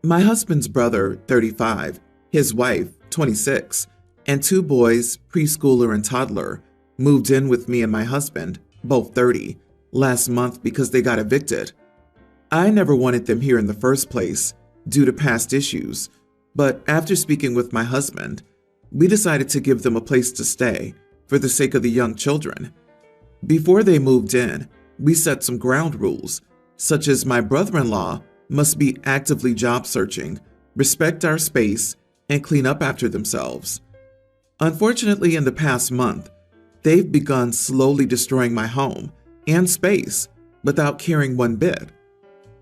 My husband's brother, 35, his wife, 26, and two boys, preschooler and toddler, moved in with me and my husband, both 30, last month because they got evicted. I never wanted them here in the first place due to past issues, but after speaking with my husband, we decided to give them a place to stay for the sake of the young children. Before they moved in, we set some ground rules, such as my brother-in-law must be actively job searching, respect our space, and clean up after themselves. Unfortunately, in the past month, they've begun slowly destroying my home and space without caring one bit.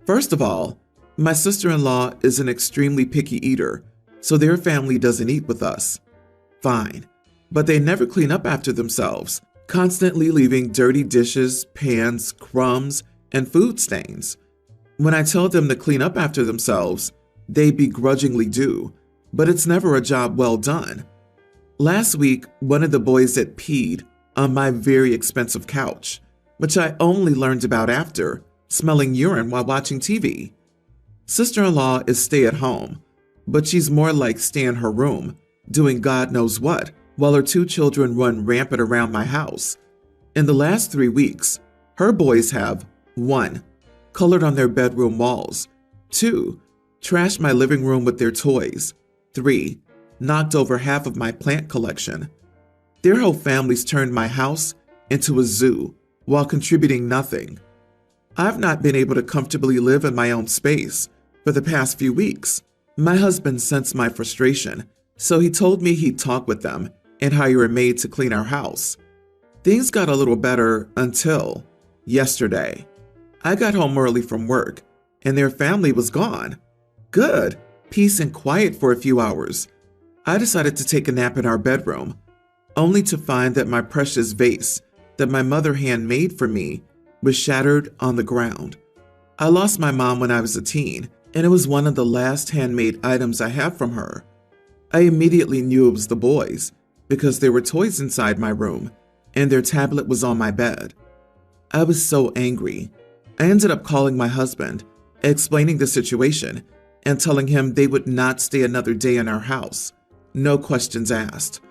First of all, my sister-in-law is an extremely picky eater, so their family doesn't eat with us. Fine, but they never clean up after themselves, constantly leaving dirty dishes, pans, crumbs, and food stains. When I tell them to clean up after themselves, they begrudgingly do, but it's never a job well done. Last week, one of the boys had peed on my very expensive couch, which I only learned about after, smelling urine while watching TV. Sister-in-law is stay-at-home, but she's more like stay in her room, doing God knows what, while her two children run rampant around my house. In the last 3 weeks, her boys have 1. Colored on their bedroom walls, 2. Trashed my living room with their toys, 3. Knocked over half of my plant collection. Their whole families turned my house into a zoo while contributing nothing. I've not been able to comfortably live in my own space for the past few weeks. My husband sensed my frustration, so he told me he'd talk with them and hire a maid to clean our house. Things got a little better until yesterday. I got home early from work, and their family was gone. Good, peace and quiet for a few hours. I decided to take a nap in our bedroom, only to find that my precious vase that my mother handmade for me was shattered on the ground. I lost my mom when I was a teen, and it was one of the last handmade items I have from her. I immediately knew it was the boys because there were toys inside my room, and their tablet was on my bed. I was so angry. I ended up calling my husband, explaining the situation, and telling him they would not stay another day in our house. No questions asked.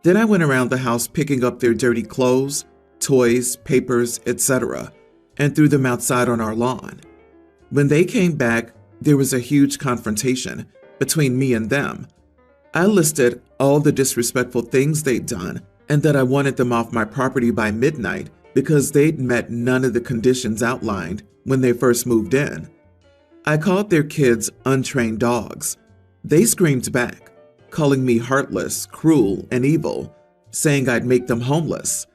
Then I went around the house picking up their dirty clothes, toys, papers, etc., and threw them outside on our lawn. When they came back, there was a huge confrontation between me and them. I listed all the disrespectful things they'd done and that I wanted them off my property by midnight because they'd met none of the conditions outlined when they first moved in. I called their kids untrained dogs. They screamed back, calling me heartless, cruel, and evil, saying I'd make them homeless.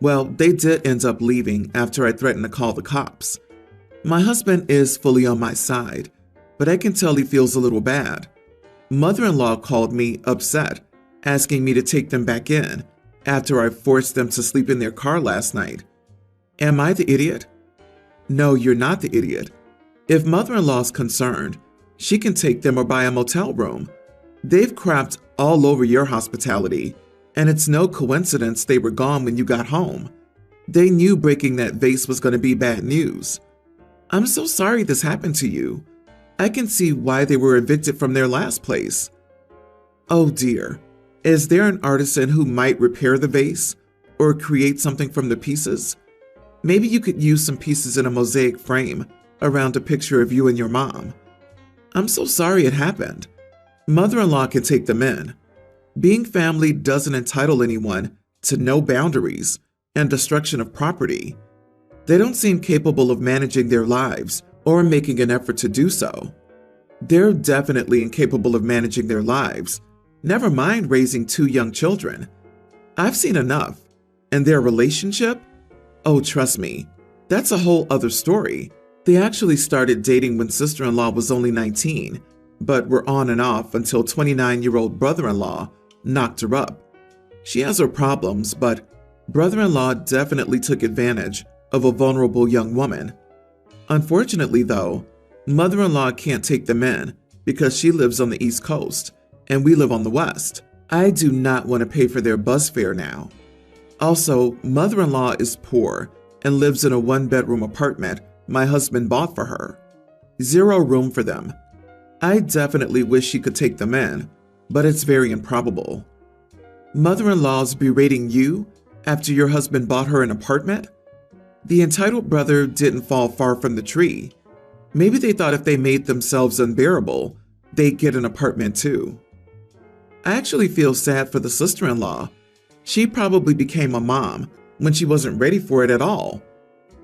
Well, they did end up leaving after I threatened to call the cops. My husband is fully on my side, but I can tell he feels a little bad. Mother-in-law called me upset, asking me to take them back in after I forced them to sleep in their car last night. Am I the idiot? No, you're not the idiot. If mother-in-law's concerned, she can take them or buy a motel room. They've crapped all over your hospitality, and it's no coincidence they were gone when you got home. They knew breaking that vase was going to be bad news. I'm so sorry this happened to you. I can see why they were evicted from their last place. Oh dear, is there an artisan who might repair the vase or create something from the pieces? Maybe you could use some pieces in a mosaic frame around a picture of you and your mom. I'm so sorry it happened. Mother-in-law can take them in. Being family doesn't entitle anyone to no boundaries and destruction of property. They don't seem capable of managing their lives or making an effort to do so. They're definitely incapable of managing their lives, never mind raising 2 young children. I've seen enough. And their relationship? Oh, trust me, that's a whole other story. They actually started dating when sister-in-law was only 19, but were on and off until 29-year-old brother-in-law knocked her up. She has her problems, but brother-in-law definitely took advantage of a vulnerable young woman. Unfortunately, though, mother-in-law can't take them in because she lives on the East Coast and we live on the West. I do not want to pay for their bus fare now. Also, mother-in-law is poor and lives in a 1-bedroom apartment my husband bought for her. 0 room for them. I definitely wish she could take them in, but it's very improbable. Mother-in-law's berating you after your husband bought her an apartment? The entitled brother didn't fall far from the tree. Maybe they thought if they made themselves unbearable, they'd get an apartment too. I actually feel sad for the sister-in-law. She probably became a mom when she wasn't ready for it at all.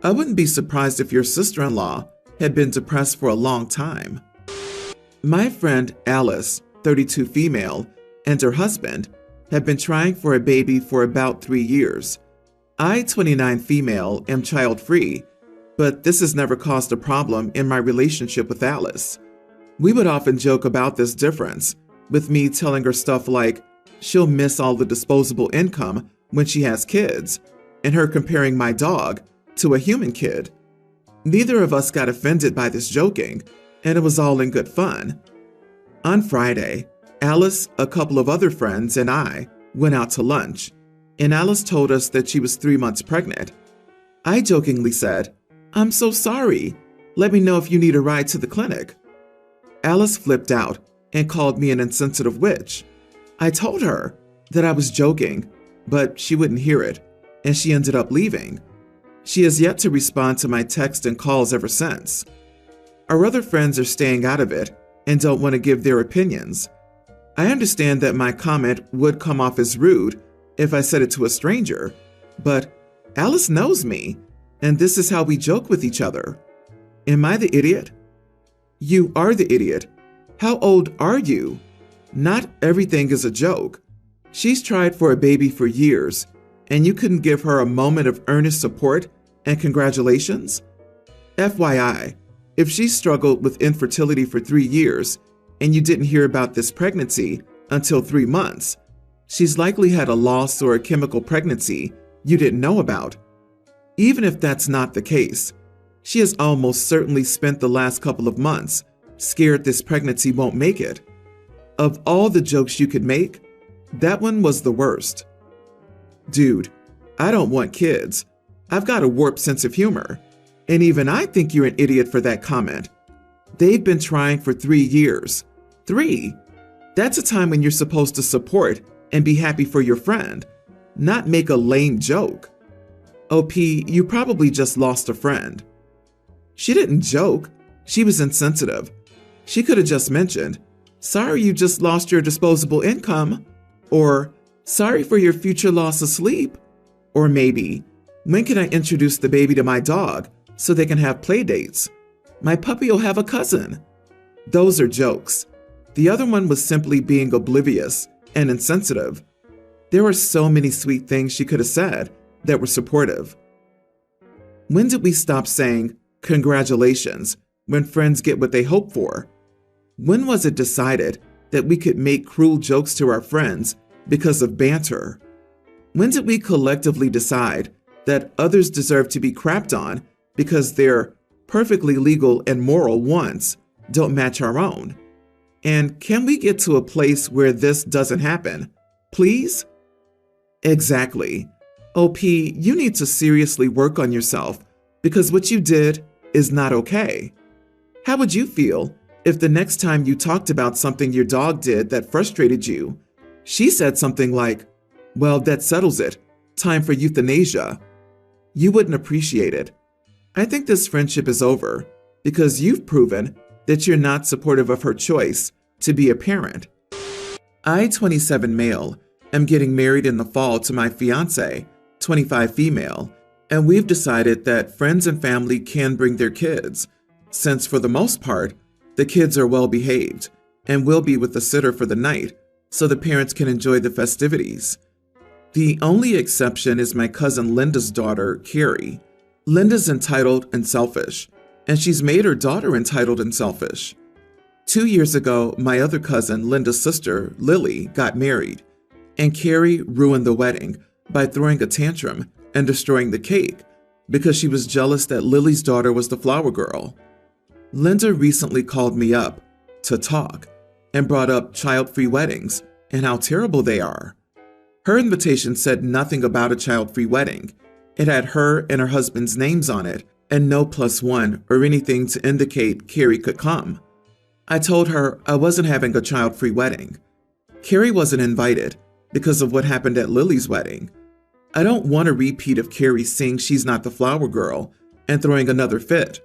I wouldn't be surprised if your sister-in-law had been depressed for a long time. My friend Alice, 32 female, and her husband have been trying for a baby for about 3 years. I, 29 female, am child-free, but this has never caused a problem in my relationship with Alice. We would often joke about this difference, with me telling her stuff like she'll miss all the disposable income when she has kids, and her comparing my dog to a human kid. Neither of us got offended by this joking, and it was all in good fun. On Friday, Alice, a couple of other friends, and I went out to lunch, and Alice told us that she was 3 months pregnant. I jokingly said, "I'm so sorry. Let me know if you need a ride to the clinic." Alice flipped out and called me an insensitive witch. I told her that I was joking, but she wouldn't hear it, and she ended up leaving. She has yet to respond to my texts and calls ever since. Our other friends are staying out of it and don't want to give their opinions. I understand that my comment would come off as rude if I said it to a stranger, but Alice knows me, and this is how we joke with each other. Am I the idiot? You are the idiot. How old are you? Not everything is a joke. She's tried for a baby for years, and you couldn't give her a moment of earnest support and congratulations? FYI, if she struggled with infertility for 3 years and you didn't hear about this pregnancy until 3 months, she's likely had a loss or a chemical pregnancy you didn't know about. Even if that's not the case, she has almost certainly spent the last couple of months scared this pregnancy won't make it. Of all the jokes you could make, that one was the worst. Dude, I don't want kids. I've got a warped sense of humor, and even I think you're an idiot for that comment. They've been trying for 3 years. 3? That's a time when you're supposed to support and be happy for your friend, not make a lame joke. OP, you probably just lost a friend. She didn't joke. She was insensitive. She could have just mentioned, "Sorry you just lost your disposable income," or "Sorry for your future loss of sleep," or maybe, "When can I introduce the baby to my dog so they can have play dates? My puppy will have a cousin." Those are jokes. The other one was simply being oblivious and insensitive. There were so many sweet things she could have said that were supportive. When did we stop saying congratulations when friends get what they hope for? When was it decided that we could make cruel jokes to our friends because of banter? When did we collectively decide that others deserve to be crapped on because their perfectly legal and moral wants don't match our own? And can we get to a place where this doesn't happen? Please? Exactly. OP, you need to seriously work on yourself because what you did is not okay. How would you feel if the next time you talked about something your dog did that frustrated you, she said something like, "Well, that settles it. Time for euthanasia"? You wouldn't appreciate it. I think this friendship is over because you've proven that you're not supportive of her choice to be a parent. I, 27 male, am getting married in the fall to my fiance, 25 female, and we've decided that friends and family can bring their kids, since for the most part, the kids are well behaved and will be with the sitter for the night so the parents can enjoy the festivities. The only exception is my cousin Linda's daughter, Carrie. Linda's entitled and selfish, and she's made her daughter entitled and selfish. 2 years ago, my other cousin, Linda's sister, Lily, got married, and Carrie ruined the wedding by throwing a tantrum and destroying the cake because she was jealous that Lily's daughter was the flower girl. Linda recently called me up to talk and brought up child-free weddings and how terrible they are. Her invitation said nothing about a child-free wedding. It had her and her husband's names on it and no +1 or anything to indicate Carrie could come. I told her I wasn't having a child-free wedding. Carrie wasn't invited because of what happened at Lily's wedding. I don't want a repeat of Carrie saying she's not the flower girl and throwing another fit.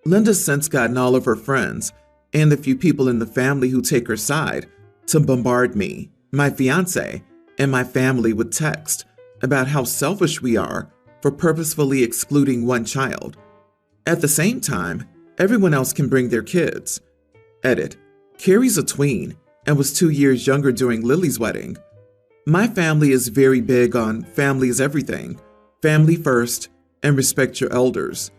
Linda's since gotten all of her friends and the few people in the family who take her side to bombard me, my fiance, and my family with text about how selfish we are for purposefully excluding one child. At the same time, everyone else can bring their kids. Edit. Carrie's a tween and was 2 years younger during Lily's wedding. My family is very big on family is everything, family first, and respect your elders.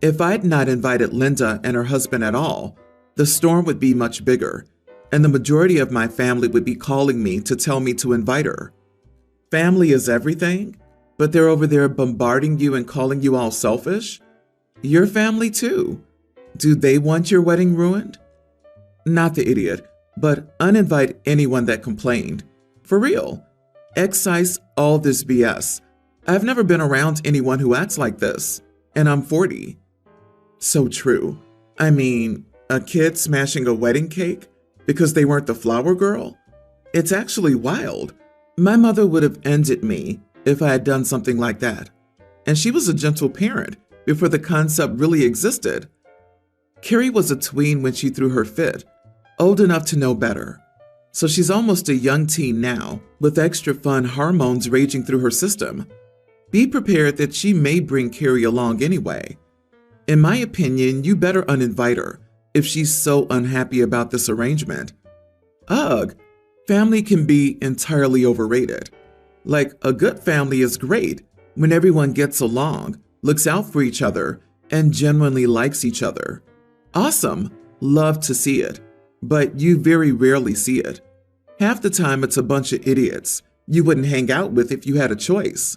If I'd not invited Linda and her husband at all, the storm would be much bigger, and the majority of my family would be calling me to tell me to invite her. Family is everything, but they're over there bombarding you and calling you all selfish? Your family too. Do they want your wedding ruined? Not the idiot, but uninvite anyone that complained. For real. Excise all this BS. I've never been around anyone who acts like this, and I'm 40. So true. I mean, a kid smashing a wedding cake because they weren't the flower girl? It's actually wild. My mother would have ended me if I had done something like that. And she was a gentle parent before the concept really existed. Carrie was a tween when she threw her fit, old enough to know better. So she's almost a young teen now, with extra fun hormones raging through her system. Be prepared that she may bring Carrie along anyway. In my opinion, you better uninvite her if she's so unhappy about this arrangement. Ugh, family can be entirely overrated. Like, a good family is great when everyone gets along, looks out for each other, and genuinely likes each other. Awesome, love to see it, but you very rarely see it. Half the time it's a bunch of idiots you wouldn't hang out with if you had a choice.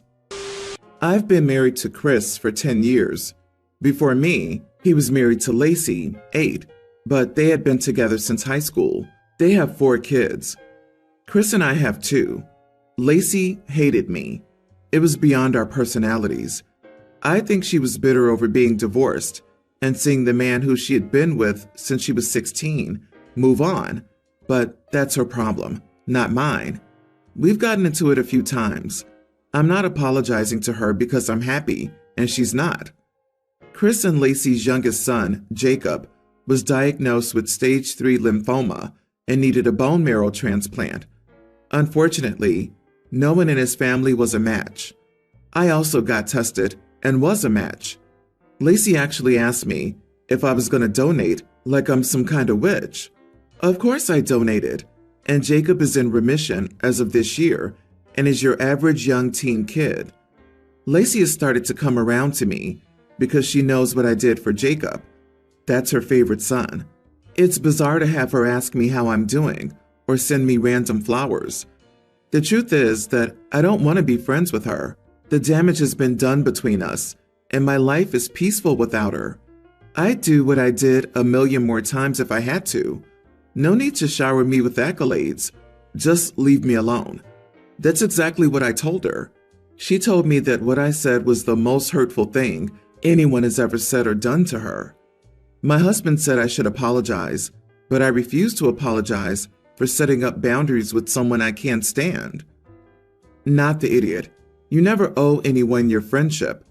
I've been married to Chris for 10 years. Before me, he was married to Lacey, 8, but they had been together since high school. They have 4 kids. Chris and I have 2. Lacey hated me. It was beyond our personalities. I think she was bitter over being divorced and seeing the man who she had been with since she was 16 move on, but that's her problem, not mine. We've gotten into it a few times. I'm not apologizing to her because I'm happy, and she's not. Chris and Lacey's youngest son, Jacob, was diagnosed with stage 3 lymphoma and needed a bone marrow transplant. Unfortunately, no one in his family was a match. I also got tested and was a match. Lacey actually asked me if I was going to donate like I'm some kind of witch. Of course I donated, and Jacob is in remission as of this year and is your average young teen kid. Lacey has started to come around to me because she knows what I did for Jacob. That's her favorite son. It's bizarre to have her ask me how I'm doing or send me random flowers. The truth is that I don't want to be friends with her. The damage has been done between us, and my life is peaceful without her. I'd do what I did a million more times if I had to. No need to shower me with accolades. Just leave me alone. That's exactly what I told her. She told me that what I said was the most hurtful thing anyone has ever said or done to her. My husband said I should apologize, but I refuse to apologize for setting up boundaries with someone I can't stand. Not the idiot. You never owe anyone your friendship.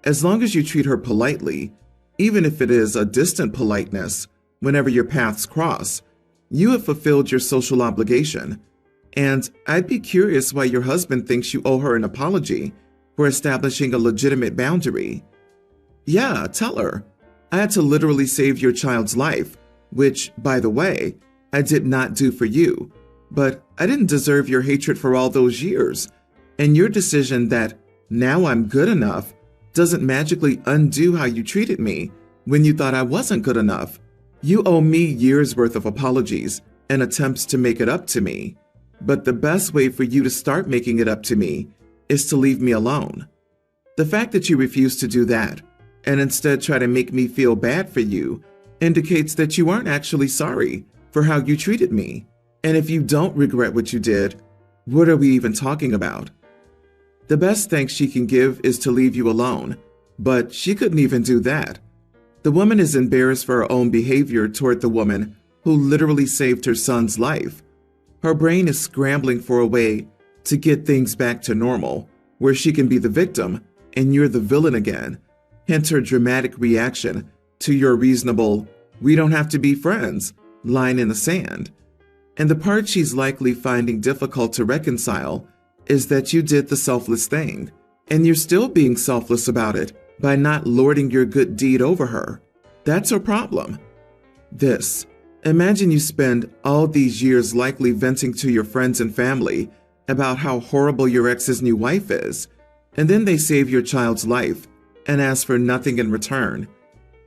As long as you treat her politely, even if it is a distant politeness, whenever your paths cross, you have fulfilled your social obligation. And I'd be curious why your husband thinks you owe her an apology for establishing a legitimate boundary. Yeah, tell her. I had to literally save your child's life, which, by the way, I did not do for you. But I didn't deserve your hatred for all those years. And your decision that now I'm good enough doesn't magically undo how you treated me when you thought I wasn't good enough. You owe me years' worth of apologies and attempts to make it up to me. But the best way for you to start making it up to me is to leave me alone. The fact that you refuse to do that and instead try to make me feel bad for you indicates that you aren't actually sorry for how you treated me. And if you don't regret what you did, what are we even talking about? The best thanks she can give is to leave you alone, but she couldn't even do that. The woman is embarrassed for her own behavior toward the woman who literally saved her son's life. Her brain is scrambling for a way to get things back to normal, where she can be the victim and you're the villain again. Hence her dramatic reaction to your reasonable, "we don't have to be friends" line in the sand. And the part she's likely finding difficult to reconcile is that you did the selfless thing, and you're still being selfless about it by not lording your good deed over her. That's her problem. Imagine you spend all these years likely venting to your friends and family about how horrible your ex's new wife is, and then they save your child's life and ask for nothing in return.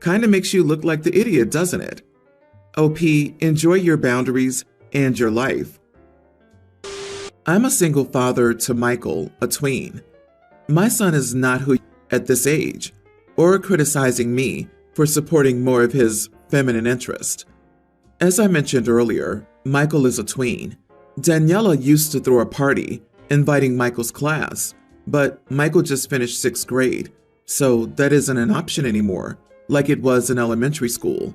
Kinda makes you look like the idiot, doesn't it? OP, enjoy your boundaries and your life. I'm a single father to Michael, a tween. My son is not who at this age, or criticizing me for supporting more of his feminine interest. As I mentioned earlier, Michael is a tween. Daniela used to throw a party inviting Michael's class, but Michael just finished 6th grade, so that isn't an option anymore, like it was in elementary school.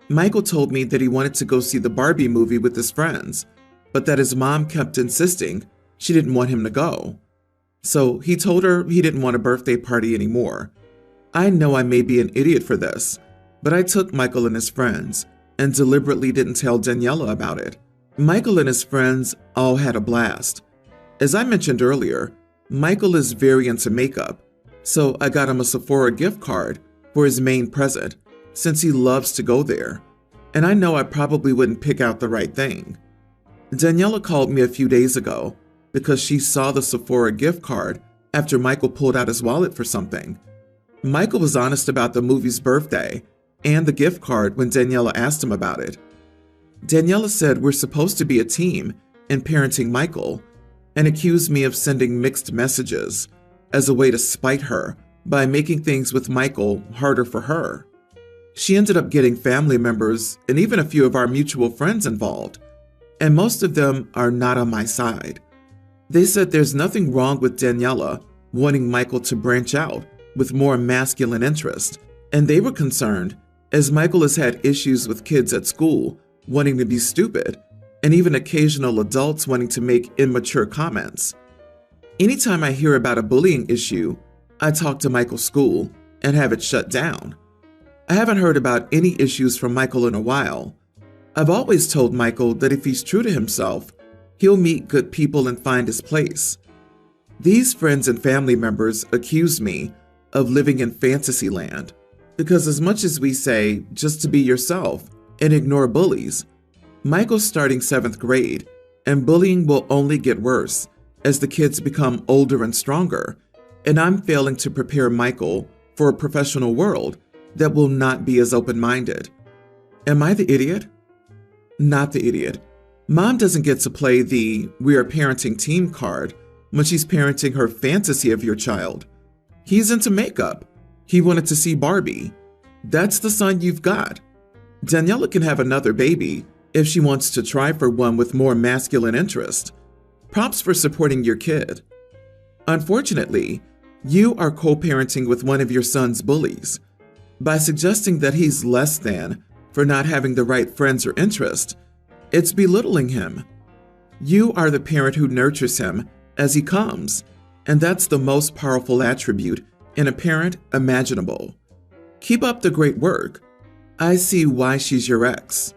Michael told me that he wanted to go see the Barbie movie with his friends, but that his mom kept insisting she didn't want him to go. So he told her he didn't want a birthday party anymore. I know I may be an idiot for this, but I took Michael and his friends and deliberately didn't tell Daniela about it. Michael and his friends all had a blast. As I mentioned earlier, Michael is very into makeup, so I got him a Sephora gift card for his main present since he loves to go there, and I know I probably wouldn't pick out the right thing. Daniela called me a few days ago because she saw the Sephora gift card after Michael pulled out his wallet for something. Michael was honest about the movie's birthday and the gift card when Daniela asked him about it. Daniela said we're supposed to be a team in parenting Michael and accused me of sending mixed messages as a way to spite her by making things with Michael harder for her. She ended up getting family members and even a few of our mutual friends involved, and most of them are not on my side. They said there's nothing wrong with Daniela wanting Michael to branch out with more masculine interest, and they were concerned as Michael has had issues with kids at school wanting to be stupid, and even occasional adults wanting to make immature comments. Anytime I hear about a bullying issue, I talk to Michael's school and have it shut down. I haven't heard about any issues from Michael in a while. I've always told Michael that if he's true to himself, he'll meet good people and find his place. These friends and family members accuse me of living in fantasy land, because as much as we say just to be yourself and ignore bullies, Michael's starting 7th grade, and bullying will only get worse as the kids become older and stronger, and I'm failing to prepare Michael for a professional world that will not be as open-minded. Am I the idiot? Not the idiot. Mom doesn't get to play the "we are parenting team" card when she's parenting her fantasy of your child. He's into makeup. He wanted to see Barbie. That's the son you've got. Daniela can have another baby if she wants to try for one with more masculine interest. Props for supporting your kid. Unfortunately, you are co-parenting with one of your son's bullies. By suggesting that he's less than for not having the right friends or interest, it's belittling him. You are the parent who nurtures him as he comes, and that's the most powerful attribute in a parent imaginable. Keep up the great work. I see why she's your ex.